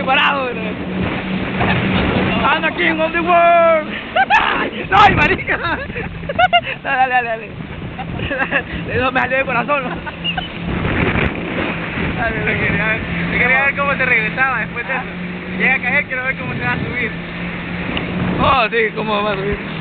estoy parado. I'm the king of the world. ¡Ay, marica! Dale. Eso me salió del corazón. Quería ver cómo te regresaba después de eso. Llega a caer, quiero ver cómo te va a subir. Oh, sí, cómo va a subir.